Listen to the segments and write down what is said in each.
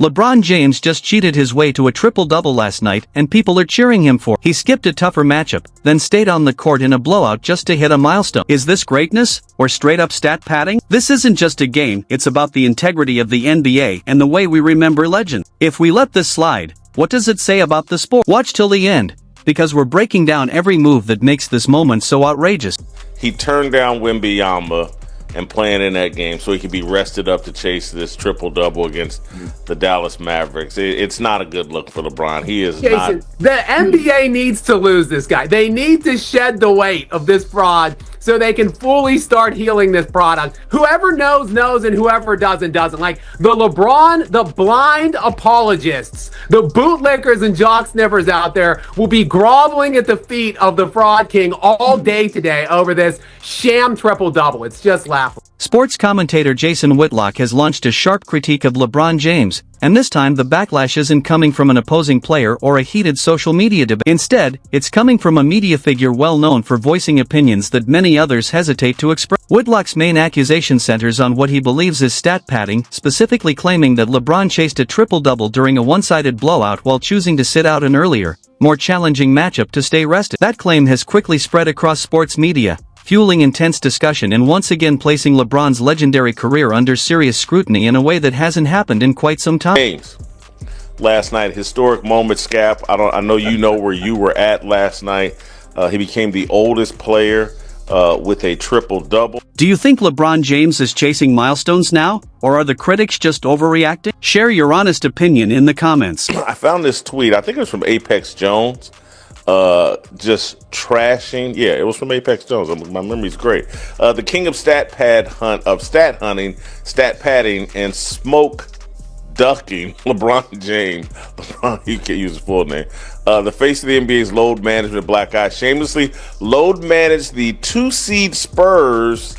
LeBron James just cheated his way to a triple-double last night and people are cheering him for. He skipped a tougher matchup, then stayed on the court in a blowout just to hit a milestone. Is this greatness, or straight-up stat padding? This isn't just a game, it's about the integrity of the NBA and the way we remember legends. If we let this slide, what does it say about the sport? Watch till the end, because we're breaking down every move that makes this moment so outrageous. He turned down Wembanyama and playing in that game so he could be rested up to chase this triple-double against the Dallas Mavericks. It's not a good look for LeBron. He is Jason, not. The NBA needs to lose this guy. They need to shed the weight of this fraud so they can fully start healing this product. Whoever knows, knows, and whoever doesn't, doesn't. Like the LeBron, the blind apologists, the bootlickers and jock sniffers out there will be groveling at the feet of the fraud king all day today over this sham triple-double. It's just laughable. Sports commentator Jason Whitlock has launched a sharp critique of LeBron James, and this time the backlash isn't coming from an opposing player or a heated social media debate. Instead, it's coming from a media figure well known for voicing opinions that many others hesitate to express. Whitlock's main accusation centers on what he believes is stat padding, specifically claiming that LeBron chased a triple-double during a one-sided blowout while choosing to sit out an earlier, more challenging matchup to stay rested. That claim has quickly spread across sports media, fueling intense discussion and once again placing LeBron's legendary career under serious scrutiny in a way that hasn't happened in quite some time. Last night, historic moment, Skap. I know you know where you were at last night. He became the oldest player with a triple-double. Do you think LeBron James is chasing milestones now, or are the critics just overreacting? Share your honest opinion in the comments. I found this tweet. I think it was from Apex Jones. Just trashing. Yeah, it was from Apex Jones. My memory's great. The king of stat hunting, stat padding, and smoke ducking, LeBron James. LeBron, you can't use his full name. The face of the NBA's load management black eye shamelessly load managed the 2-seed Spurs.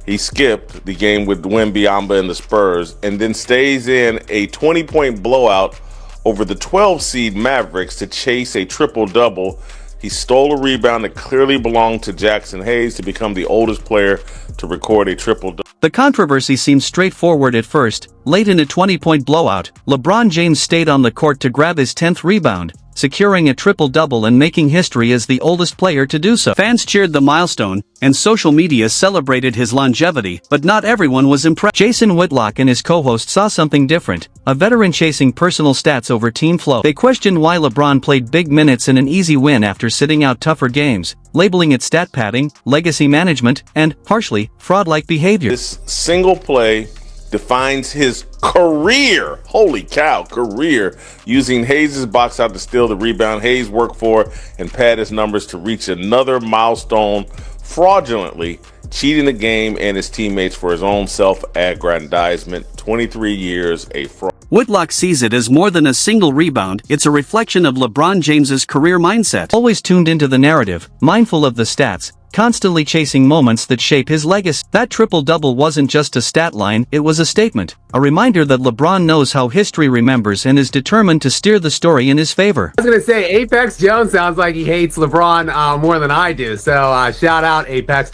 He skipped the game with Wembanyama and the Spurs, and then stays in a 20-point blowout over the 12-seed Mavericks to chase a triple-double. He stole a rebound that clearly belonged to Jackson Hayes to become the oldest player to record a triple-double. The controversy seemed straightforward at first. Late in a 20-point blowout, LeBron James stayed on the court to grab his 10th rebound, securing a triple-double and making history as the oldest player to do so. Fans cheered the milestone, and social media celebrated his longevity, but not everyone was impressed. Jason Whitlock and his co-host saw something different, a veteran chasing personal stats over team flow. They questioned why LeBron played big minutes in an easy win after sitting out tougher games, labeling it stat padding, legacy management, and, harshly, fraud-like behavior. This single play defines his career, holy cow, career, using Hayes' box out to steal the rebound. Hayes worked for and pad his numbers to reach another milestone, fraudulently cheating the game and his teammates for his own self-aggrandizement. 23 years, a fraud. Whitlock sees it as more than a single rebound. It's a reflection of LeBron James's career mindset. Always tuned into the narrative, mindful of the stats, constantly chasing moments that shape his legacy. That triple-double wasn't just a stat line, it was a statement, a reminder that LeBron knows how history remembers and is determined to steer the story in his favor. I was going to say, Apex Jones sounds like he hates LeBron more than I do, so shout out Apex.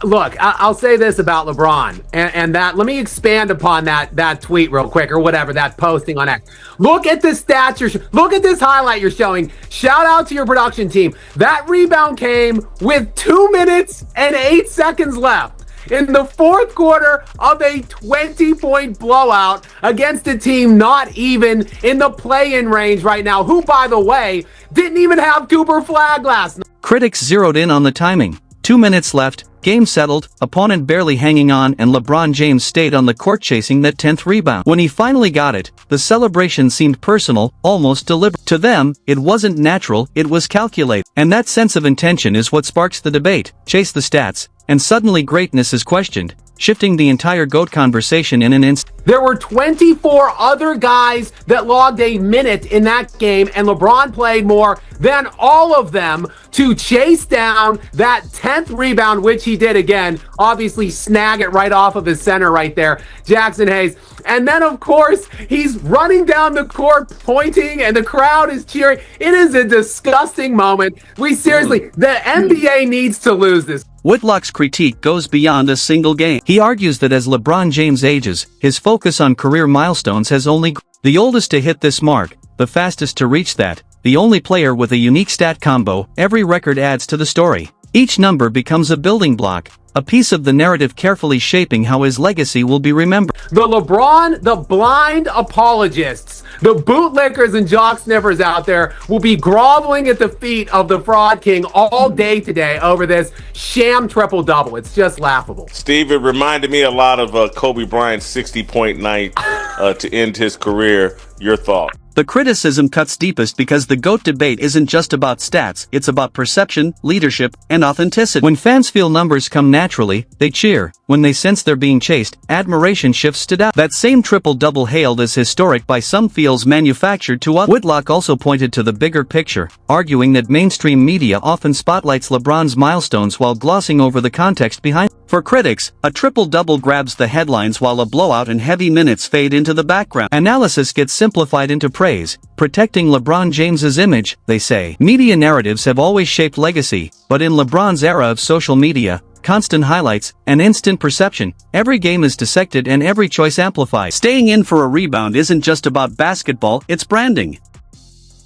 Look, I'll say this about LeBron, and that, let me expand upon that tweet real quick, or whatever, that posting on X. Look at the stats, look at this highlight you're showing. Shout out to your production team. That rebound came with 2 minutes and 8 seconds left in the fourth quarter of a 20-point blowout against a team not even in the play-in range right now, who, by the way, didn't even have Cooper Flagg last night. Critics zeroed in on the timing. 2 minutes left, game settled, opponent barely hanging on, and LeBron James stayed on the court chasing that 10th rebound. When he finally got it, the celebration seemed personal, almost deliberate. To them, it wasn't natural, it was calculated. And that sense of intention is what sparks the debate. Chase the stats, and suddenly greatness is questioned, shifting the entire GOAT conversation in an instant. There were 24 other guys that logged a minute in that game, and LeBron played more than all of them to chase down that 10th rebound, which he did again. Obviously, snag it right off of his center right there, Jackson Hayes. And then, of course, he's running down the court, pointing, and the crowd is cheering. It is a disgusting moment. We seriously, the NBA needs to lose this. Whitlock's critique goes beyond a single game. He argues that as LeBron James ages, his focus on career milestones has only grown. The oldest to hit this mark, the fastest to reach that, the only player with a unique stat combo, every record adds to the story. Each number becomes a building block, a piece of the narrative carefully shaping how his legacy will be remembered. The LeBron, the blind apologists, the bootlickers and jock sniffers out there will be groveling at the feet of the fraud king all day today over this sham triple-double. It's just laughable. Steve, it reminded me a lot of Kobe Bryant's 60-point night to end his career. Your thought? The criticism cuts deepest because the GOAT debate isn't just about stats, it's about perception, leadership, and authenticity. When fans feel numbers come naturally, they cheer. When they sense they're being chased, admiration shifts to doubt. That same triple-double hailed as historic by some feels manufactured to others. Whitlock also pointed to the bigger picture, arguing that mainstream media often spotlights LeBron's milestones while glossing over the context behind. For critics, a triple-double grabs the headlines while a blowout and heavy minutes fade into the background. Analysis gets simplified into praise, protecting LeBron James's image, they say. Media narratives have always shaped legacy, but in LeBron's era of social media, constant highlights, and instant perception, every game is dissected and every choice amplified. Staying in for a rebound isn't just about basketball, it's branding.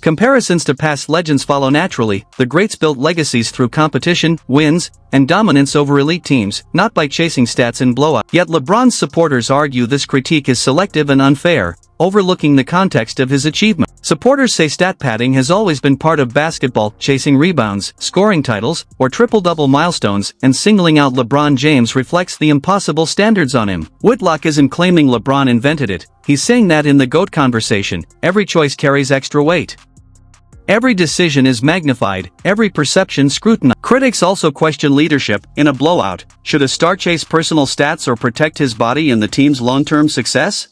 Comparisons to past legends follow naturally. The greats built legacies through competition, wins, and dominance over elite teams, not by chasing stats and blowouts. Yet LeBron's supporters argue this critique is selective and unfair, overlooking the context of his achievement. Supporters say stat padding has always been part of basketball, chasing rebounds, scoring titles, or triple-double milestones, and singling out LeBron James reflects the impossible standards on him. Whitlock isn't claiming LeBron invented it, he's saying that in the GOAT conversation, every choice carries extra weight. Every decision is magnified, every perception scrutinized. Critics also question leadership. In a blowout, should a star chase personal stats or protect his body and the team's long-term success?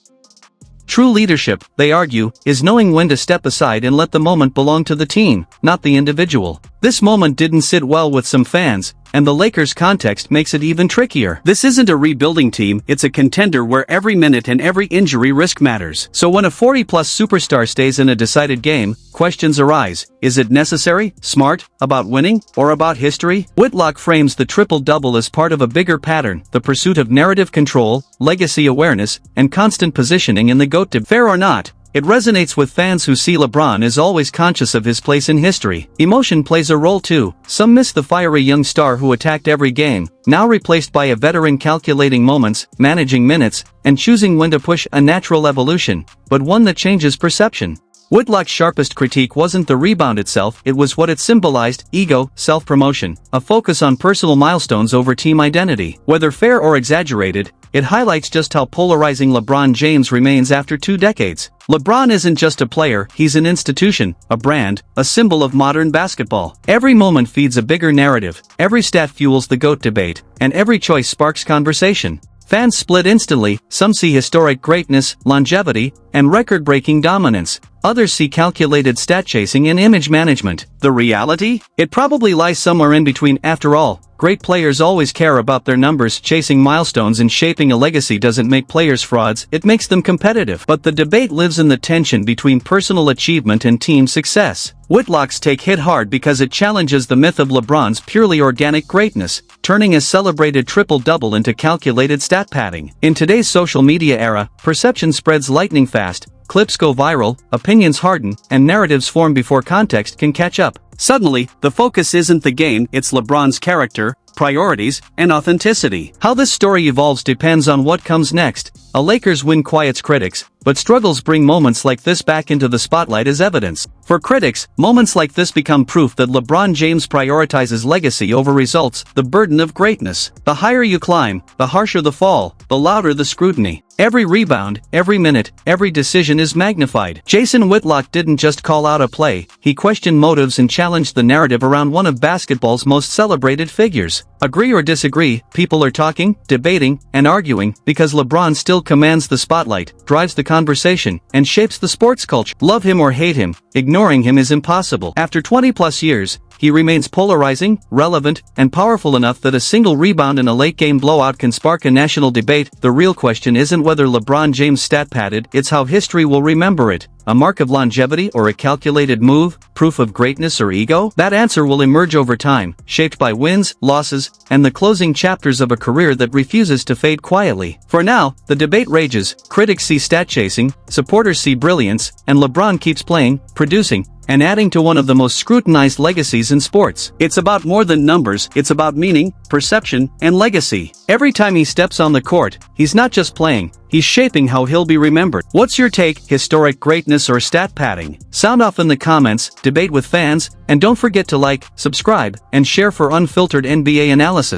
True leadership, they argue, is knowing when to step aside and let the moment belong to the team, not the individual. This moment didn't sit well with some fans, and the Lakers' context makes it even trickier. This isn't a rebuilding team, it's a contender where every minute and every injury risk matters. So when a 40-plus superstar stays in a decided game, questions arise. Is it necessary, smart, about winning, or about history? Whitlock frames the triple-double as part of a bigger pattern, the pursuit of narrative control, legacy awareness, and constant positioning in the GOAT debate. Fair or not, it resonates with fans who see LeBron as always conscious of his place in history. Emotion plays a role too. Some miss the fiery young star who attacked every game, now replaced by a veteran calculating moments, managing minutes, and choosing when to push. A natural evolution, but one that changes perception. Whitlock's sharpest critique wasn't the rebound itself, it was what it symbolized: ego, self-promotion, a focus on personal milestones over team identity. Whether fair or exaggerated, it highlights just how polarizing LeBron James remains after 2 decades. LeBron isn't just a player, he's an institution, a brand, a symbol of modern basketball. Every moment feeds a bigger narrative, every stat fuels the GOAT debate, and every choice sparks conversation. Fans split instantly, some see historic greatness, longevity, and record-breaking dominance. Others see calculated stat chasing and image management. The reality? It probably lies somewhere in between. After all, great players always care about their numbers. Chasing milestones and shaping a legacy doesn't make players frauds, it makes them competitive. But the debate lives in the tension between personal achievement and team success. Whitlock's take hit hard because it challenges the myth of LeBron's purely organic greatness, turning a celebrated triple-double into calculated stat padding. In today's social media era, perception spreads lightning fast. Clips go viral, opinions harden, and narratives form before context can catch up. Suddenly, the focus isn't the game, it's LeBron's character, priorities, and authenticity. How this story evolves depends on what comes next. A Lakers win quiets critics, but struggles bring moments like this back into the spotlight as evidence. For critics, moments like this become proof that LeBron James prioritizes legacy over results, the burden of greatness. The higher you climb, the harsher the fall, the louder the scrutiny. Every rebound, every minute, every decision is magnified. Jason Whitlock didn't just call out a play, he questioned motives and challenged the narrative around one of basketball's most celebrated figures. Agree or disagree, people are talking, debating, and arguing, because LeBron still commands the spotlight, drives the conversation, and shapes the sports culture. Love him or hate him, ignoring him is impossible. After 20-plus years, he remains polarizing, relevant, and powerful enough that a single rebound in a late-game blowout can spark a national debate. The real question isn't whether LeBron James stat-padded, it's how history will remember it. A mark of longevity or a calculated move, proof of greatness or ego? That answer will emerge over time, shaped by wins, losses, and the closing chapters of a career that refuses to fade quietly. For now, the debate rages, critics see stat chasing, supporters see brilliance, and LeBron keeps playing, producing, and adding to one of the most scrutinized legacies in sports. It's about more than numbers, it's about meaning, perception, and legacy. Every time he steps on the court, he's not just playing, he's shaping how he'll be remembered. What's your take, historic greatness or stat padding? Sound off in the comments, debate with fans, and don't forget to like, subscribe, and share for unfiltered NBA analysis.